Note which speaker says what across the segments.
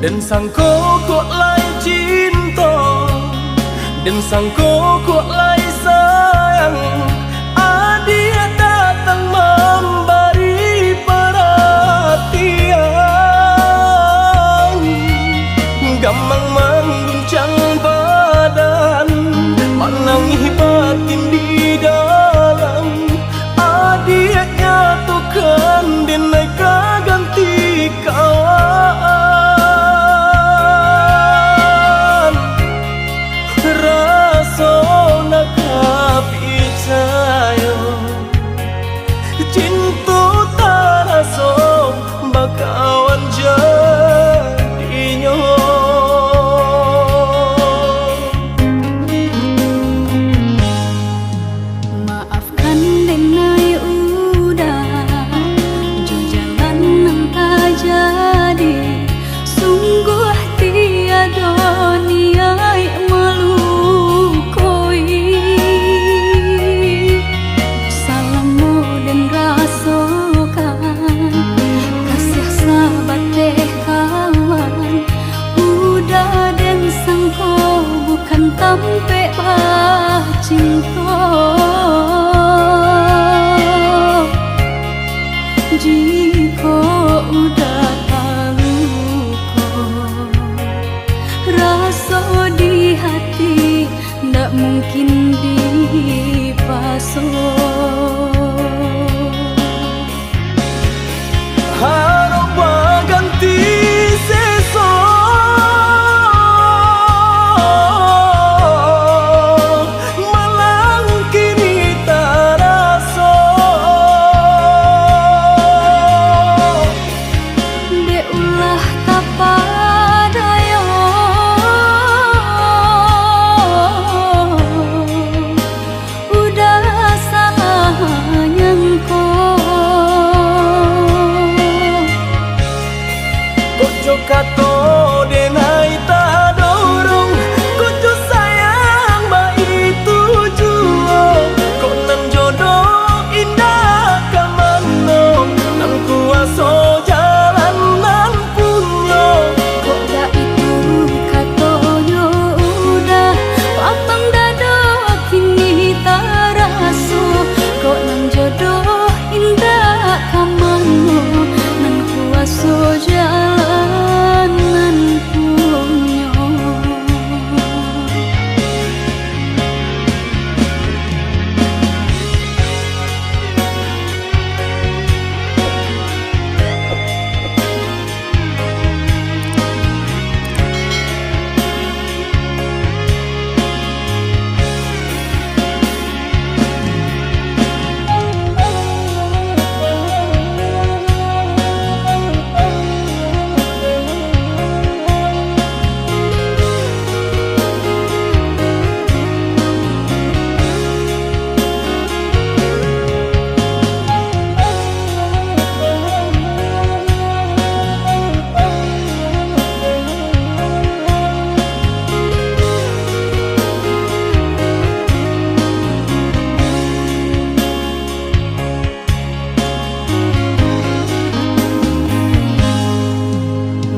Speaker 1: Dan sangko kok lai cinta, dan sangko kok lai sayang. Dia datang memberi perhatian, gampang mengguncang badan, menangis batin di dalam. Dia nyatukan dan naik ganti kawan. Rasa nak percaya cinta tak rasa bakawan jadinya.
Speaker 2: Maafkan denai udah jo jalan nang tak jadi. Sungguh tiada niat melukoi. Salahmu dan rasakan kasih sahabat teh kawan. Udah dan sangko bukan tampe bah cinta. Jika udah tahu kok rasa di hati ndak mungkin dipasok.
Speaker 1: Harap ganti sesok, malang kini tak rasa.
Speaker 2: De ulah tapadaya, udah salah nyangko.
Speaker 1: Kojo kato denai tak dorong, kojo sayang ba itu juo. Kok nan jodoh indah kamano, nan kuaso jalan nan punyo.
Speaker 2: Kok dah itu katonyo udah lapang dada kini tak raso. Kok nang jodoh indah kamano, nan kuaso jalan nan punyo.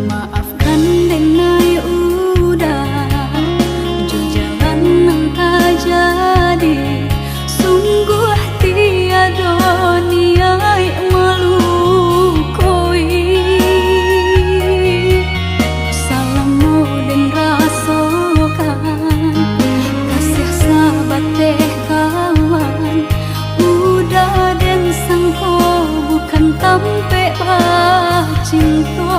Speaker 2: Maafkan denai udah jo jalan nang tak jadi. Sungguh tiada niat melukoi. Salahmu dan rasakan kasih sahabat teh kawan. Udah dan sangko bukan tampe bah cinta.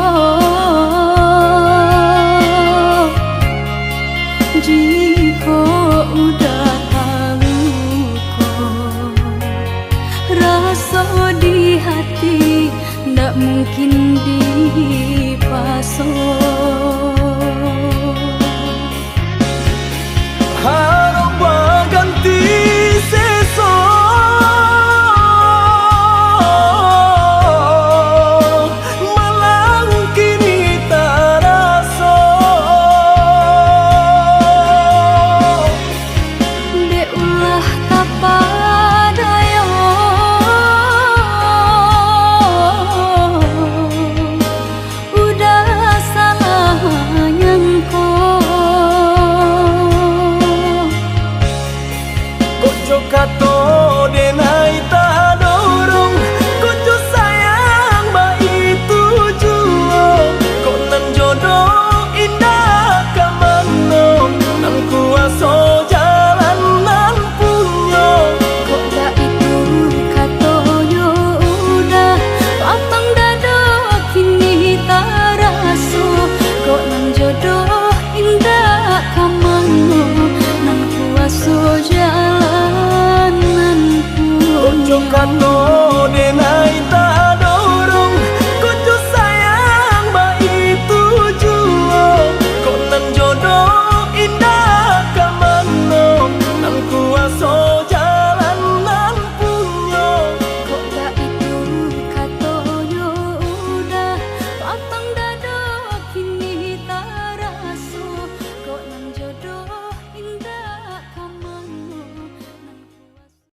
Speaker 2: Jika udah tahu kok rasa di hati ndak mungkin dipasok.